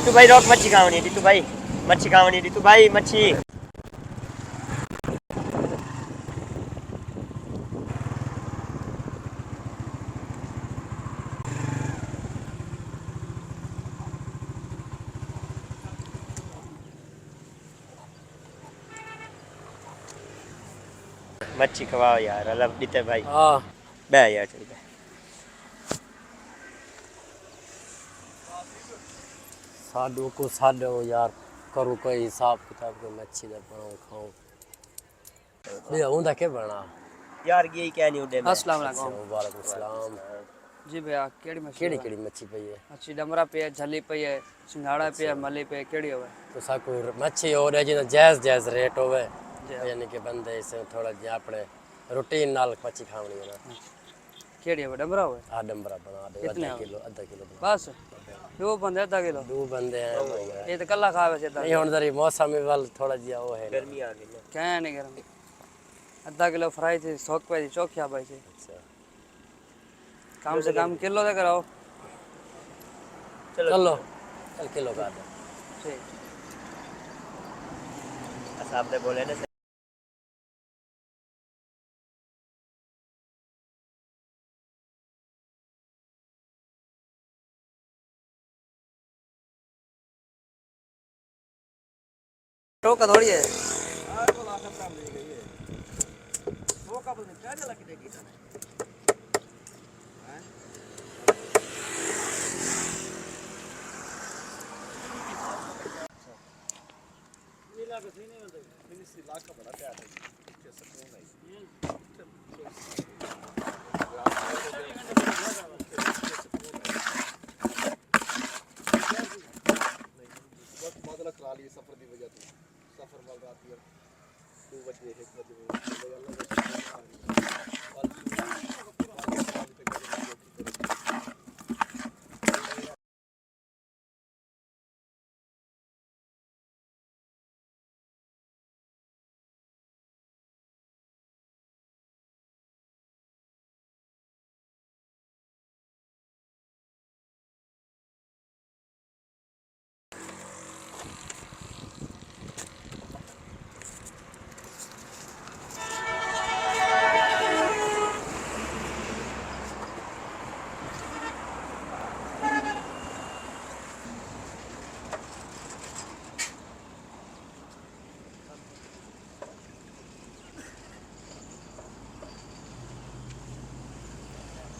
टीटू भाई रोक मच्छी खावनी टीटू भाई मच्छी खावनी टीटू भाई मच्छी मच्छी खवाओ यार अल्लाह दीते भाई हाँ बे यार चल बे साडू को साडो यार करूँ कोई हिसाब किताब को मच्छी दा बनाऊं खाऊं भैया उनका क्या बना यार यही क्या नहीं उड़े अस्सलाम वालेकुम वालेकुम सलाम जी भैया केड़ी मछली केड़ी केड़ी मच्छी पई है मच्छी डमरा पे है झली पे है सिंघाड़ा पे है मली पे केड़ी होवे तो साको मच्छी और है जिना जायज जायज रेट होवे जी यानी कि बंदे इसे थोड़ा जिहा अपने रूटीन नाल मच्छी खावनी है ना केड़ी होवे डमरा होवे आ डंबरा बना दो कितने आधा किलो बना बस दो बंदे आधा किलो दो बंदे हैं भाई ये तो कल्ला खावे से नहीं हुन जरी मौसम वाल थोड़ा जिहा वो है गर्मी आ गई ना क्या नहीं गरम आधा किलो फ्राई थी सोक पे थी चोखिया भाई से अच्छा काम से काम किलो तक कराओ चलो चल किलो का दे ठीक साहब ने बोले ना टोका थोड़ी है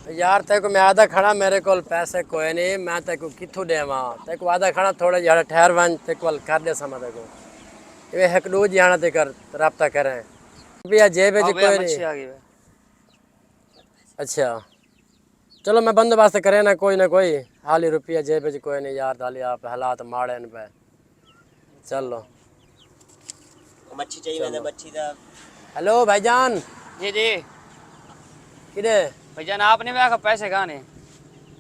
यार ते को मैं आधा खड़ा मेरे को पैसे कोई नहीं मैं ते को किथु देवा ते को आधा खड़ा थोड़ा जड़ा ठहर वन ते को कर दे समा ते को ये हक दो जाना ते कर राब्ता करें भैया जेब जी कोई मच्छी नहीं आ गई अच्छा चलो मैं बंदोबस्त करे ना कोई हाली रुपया जेब जी कोई नहीं यार हाली आप हालात माड़े न पे चलो मच्छी चाहिए ना मच्छी दा हेलो भाईजान जी जी किदे भैया आपने भी आखा पैसे कहां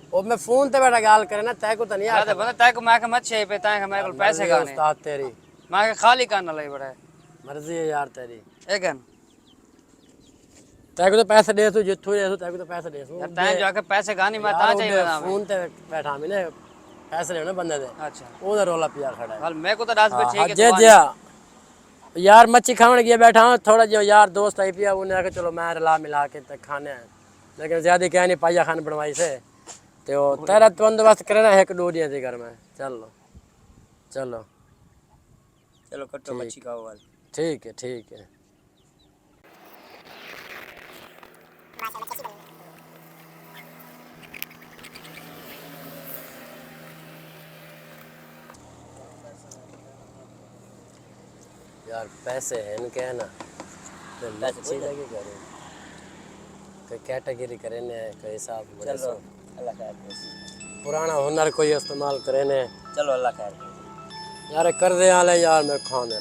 ओ मैं फोन ते बैठा गाल करे ना तय को तो नहीं अरे बता तय को मैं मच्छी पे तय को मेरे को पैसे कहां उस्ताद तेरी मैं खाली करना लई बड़ा मर्जी है यार तेरी एकन तय को तो पैसे दे तू जिथु दे तू तय को तो पैसे दे तू यार तय जाके पैसे कहां मैं ता चाहिए ना फोन ते बैठा मैं ने पैसे लेने बंदे दे अच्छा ओदा रोला पिया खड़ा है कल मेरे को तो 10 बजे हाँ, के जे जे यार मच्छी खाने गया बैठा हूं थोड़ा जो यार दोस्त आई पिया उन्हें कहा चलो मैं रला मिला के तक खाने हैं लेकिन ज्यादा क्या नहीं पाइया खान बनवाई से तो तेरा बंदोबस्त करना है एक दो दिन से घर में चलो चलो चलो कट्टो मच्छी खाओ वाल ठीक है यार पैसे हैं न क्या ना तो मच्छी लगे करें कोई कैटेगरी करे ने कोई हिसाब चलो अल्लाह खैर पुराना हुनर कोई इस्तेमाल करे ने चलो अल्लाह खैर यार कर दे आले यार मैं खा दे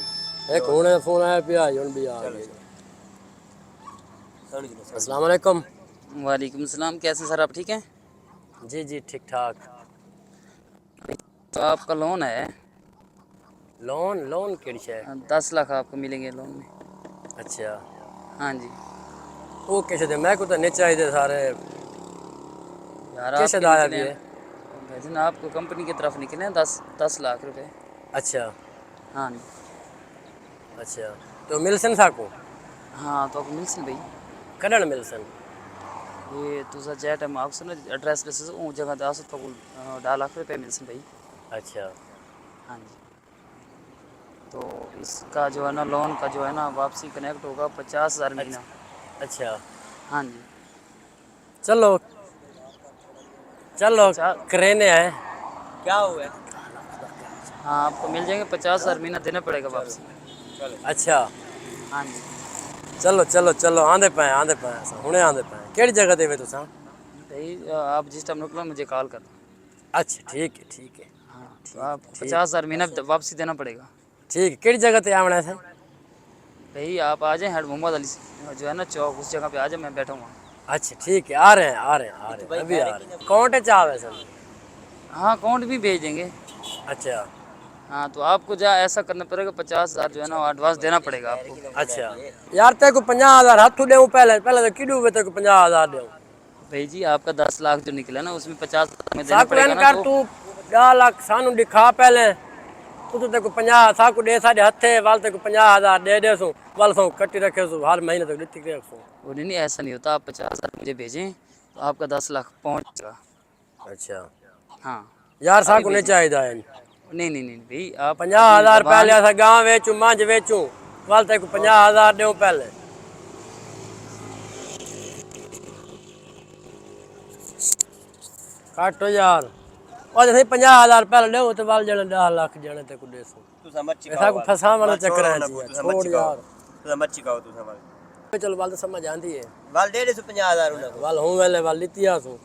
एक हुने फोन आया पिया युन भी आ गई अस्सलाम वालेकुम वालेकुम सलाम कैसे सर आप ठीक हैं जी ठीक ठाक तो आपका लोन है लोन केड़ी है 10 लाख आपको मिलेंगे लोन में अच्छा हाँ जी वो कैसे दे मैं को तो नहीं चाहिए सारे यार कैसे आपके दाया निचले भी है भाईजान आपको कंपनी की तरफ निकले हैं 10 लाख रुपए। अच्छा हाँ जी। अच्छा तो मिलसन साको हाँ तो आपको मिलसन भाई कड़न मिलसन ये तुझा जै टाइम आपसे ना एड्रेस दस वो जगह दस तो 2 लाख रुपए मिलसन भाई। अच्छा हाँ जी। तो इसका जो है ना लोन का जो है ना वापसी कनेक्ट होगा 50,000 महीना। अच्छा हाँ जी। चलो चलो 50 करेने हैं। क्या हुआ है? हाँ आपको मिल जाएंगे 50,000 महीना देना पड़ेगा वापसी। अच्छा हाँ जी। चलो चलो चलो आंदे पाए हुने आंदे पाए केड़ी जगह ते वे तुसा भाई आप जिस टाइम निकलो मुझे कॉल करना। अच्छा ठीक है हाँ तो आप 50,000 महीना वापसी देना पड़ेगा। ठीक है केड़ी जगह ते आवना है भाई आप आ जाएं हेड मोहम्मद अली जो है ना चौक उस जगह पे आ जाए मैं बैठा हुआ। अच्छा ठीक है आ रहे हैं अभी आ रहे हैं कौन चाव है सर हाँ अकाउंट भी भेज देंगे। अच्छा हाँ तो आपको जा ऐसा करना पड़ेगा 50,000 जो है ना एडवांस देना पड़ेगा आपको। अच्छा यार तेरे को 50,000 हाथ देऊं पहले तो किडू तेरे को 50,000 देऊं भाई जी आपका 10 लाख जो निकला ना उसमें 50,000 में देना साकू पड़ेगा एन ना कर तो। तू 10 लाख सानू दिखा पहले तू तो तेरे को 50 साकू दे साडे हथे वाल तेरे को 50,000 दे देसू वाल सो कट्टी रखे सु हर महीने तक दित्ती रखसू वो नहीं ऐसा नहीं होता। आप 50,000 मुझे भेजें तो आपका 10 लाख पहुँचेगा। अच्छा हाँ यार अभी साकू नहीं भेजें। चाहिए नहीं भाई आप अभी 50,000 जबान पहले ऐसा गांव बेचू मंझ बेचू वाल तेरे को 50,000 देऊं पहले काटो यार और जैसे 50,000 पहले देऊं तो वाल जने 10 लाख जने तेरे को देसू तुसा मच्छी ऐसा को फसा वाला चक्कर है छोड़ यार तुसा मच्छी खाओ तुसा वाल चलो वाल तो समझ आंदी है वाल दे दे 50,000 उन्हें वाल हूं वेले वाल लितिया सू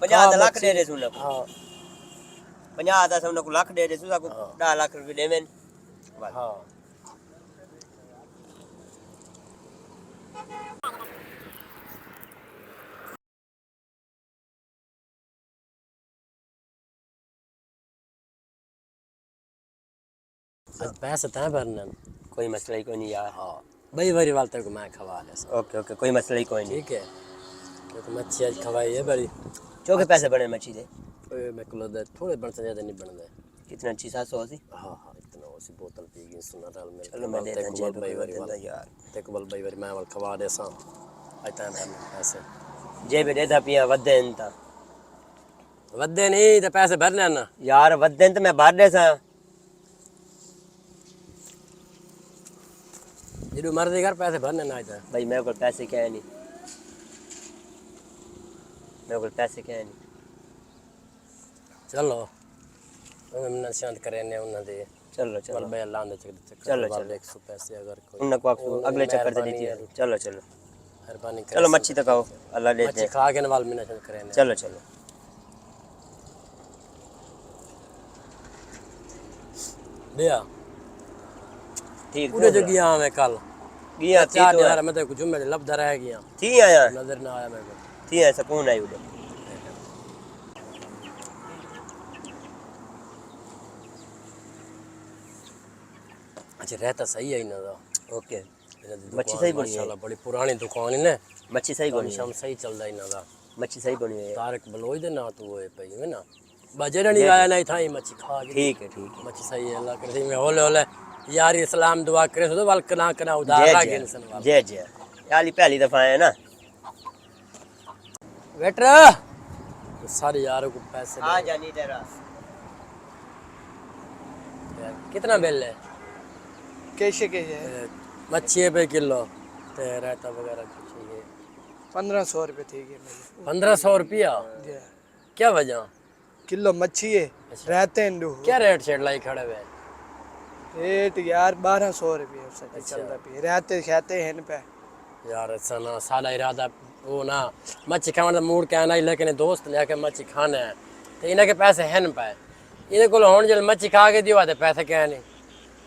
50 लाख दे दे उन्हें हाँ 50 दा उन्हें को लाख दे दे तुसा को 10 लाख रुपए देवेन हाँ पैसे तय भरने कोई मसला ही कोई नहीं यार। हाँ बई बारी वाल तेरे को मैं खवा ले ओके ओके कोई मसला ही कोई नहीं। ठीक है तो मच्छी आज खवाई है बड़ी चौके पैसे बने मच्छी दे मैं को दे थोड़े बन से ज्यादा नहीं बन दे कितना अच्छी 780। हाँ इतना उसी बोतल पी गई सुना रल में चलो मैं देता जेब बई बारी में यार ते को बई बारी मैं वाल खवा दे सा आज तय भरने पैसे जेब दे दा पिया वदे इंता वद्दे नहीं ते पैसे भरने ना यार वदे तो मैं भर दे सा जिडू मर्जी कर पैसे भरने ना आज भाई मेरे को पैसे क्या है नहीं मेरे को पैसे क्या है नहीं। चलो उन्हें शांत करे ने उन्हें दे चलो चलो वाल बे अल्लाह ने चक्कर चलो, वाल चलो। 100 पैसे अगर कोई उन्हें को आपको अगले चक्कर से दी थी। चलो चलो मेहरबानी चलो मच्छी तो खाओ अल्लाह दे मच्छी दे। खा के वाल मिना शांत करे ने चलो चलो भैया ठीक पूरे जो गया मैं कल गया थी चार तो यार मैं तो कुछ में लबदा रह गया थी आया नजर ना आया मेरे को थी आया सुकून आई उधर अच्छा रहता सही है इन्हें तो ओके मच्छी मच्छी सही बनी है माशाल्लाह बड़ी पुरानी दुकान है ने मच्छी सही बनी है शाम सही चलदा इन्हें दा मच्छी सही बनी है तारक बलोई दे ना तू है पई है ना बजरे नहीं आया नहीं था मच्छी खा के ठीक है मच्छी सही है अल्लाह करे में होले होले यार इस्लाम दुआ करे तो वाल कना उधार जय आ गए जय इंसान वाल जय जय याली पहली दफा है ना वेटर सारे यारों को पैसे आ जानी तेरा दे। कितना बिल है कैसे मच्छी पे किलो ते रायता वगैरह कुछ ये 1500 रुपये थी ये मेरी 1500 रुपया जी क्या वजह किलो मच्छी है रहते हैं दो क्या रेट शेट लाई खड़े हुए रेट यार 1200 रुपये उससे चलता भी रहते खाते हैं पे यार ऐसा ना सादा इरादा वो ना मच्छी खाने का मूड कहना ही लेकिन दोस्त लेके मच्छी खाना है तो इन्हें के पैसे हैं न पाए इन्हें को होने जल मच्छी खा के दिवा दे पैसे क्या नहीं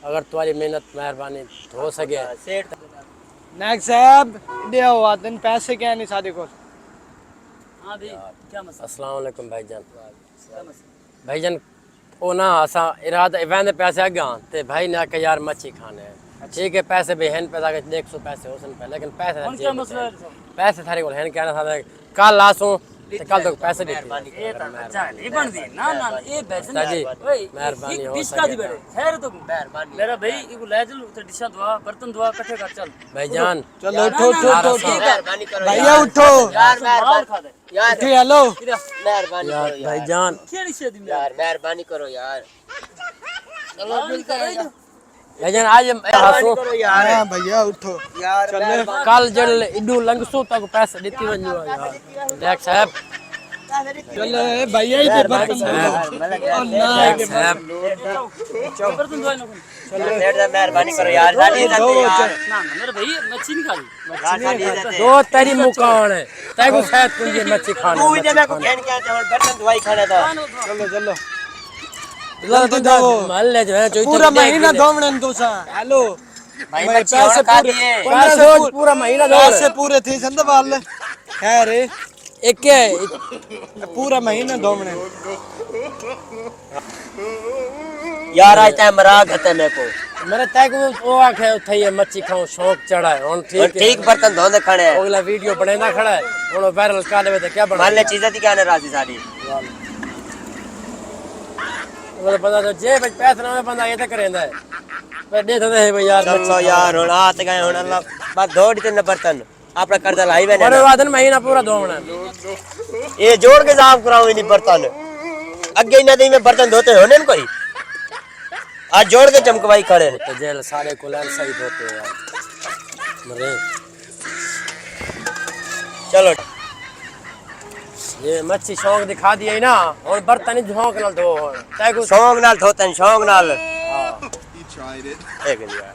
अगर तुम्हारी मेहनत मेहरबानी हो सके सेठ नायक साहब दिया हुआ दिन पैसे क्या नहीं सादे को हाँ भाई क्या मसला अस्सलाम वालेकुम भाईजान भाईजान ओ ना असा इरादा इवेंट पैसे अगा ते भाई ने आके यार मच्छी खाने हैं ठीक है पैसे भी हैं पैदा के 100 पैसे हो सन पे लेकिन पैसे क्या मसला है पैसे थारे को हैं कहना था कल आसो तो कल तक पैसे देते ये तो अच्छा नहीं बनती ना ना ये बेचन जी, ओए मेहरबानी हो डिश का दी बेटे खैर तो मेरा भाई इको ले चल तो डिशा दुआ बर्तन दुआ इकट्ठे कर चल भाईजान चलो उठो उठो उठो मेहरबानी करो भैया उठो यार माल खा दे यार उठिए हेलो मेहरबानी यार करो यार भाईजान खेली से दी यार मेहरबानी करो यार भाईजान आज हसो करो यार हाँ भैया उठो यार चले कल जल इडू लंगसो तक पैसे देती वंजो यार देख साहब चले भैया ही तो बर्तन धो देख साहब बर्तन दुआ ना सेठ साहब मेहरबानी करो यार साडी इज्जत है यार ना मेरा भाई मच्छी नहीं खाली यार साडी इज्जत है दो तेरी मुकान है तेको शायद कुंजी मच्छी खाने तू इधर मेरे को कहन क्या था बर्तन धोई खाने था चलो चलो जल्दी दो महल्ले जो है जो पूरा महीना धोवने तो सा हेलो भाई मैं मच्छी पैसे और खा पूरे- दिए पंद्रह रोज पूरा महीना दो पैसे पूरे थे संद वाले खैर एक के पूरा महीना धोवने यार आज टाइम मरा गते मेरे को मेरे तक वो आखे उठे ये मच्छी खाऊं शौक चढ़ा है और और ठीक है ठीक बर्तन धोने खड़े हैं अगला वीडियो बनेना खड़ा है और वायरल कर देवे तो क्या बना मान ले चीजें थी क्या राजी साडी वो बंदा तो जे बच पैसे ना बंदा ये तो करेंदा है पर दे दे भाई यार चलो यार हुन हाथ गए हुन अल्लाह बस दौड़ ते बर्तन अपना कर्जा लाई मैंने और वादन महीना पूरा धोना ये जोड़ के साफ कराऊं नहीं बर्तन अगे ही नदी में बर्तन धोते होने न कोई आज जोड़ के चमकवाई खड़े हैं। तो जेल सारे को लैंड सही होते हैं यार मरे चलो ये मच्छी शौक दिखा दिए ना और बर्तन ही झोंक ना धो तय को शौक नाल धोते हैं शौक नाल हाँ एक मिनट यार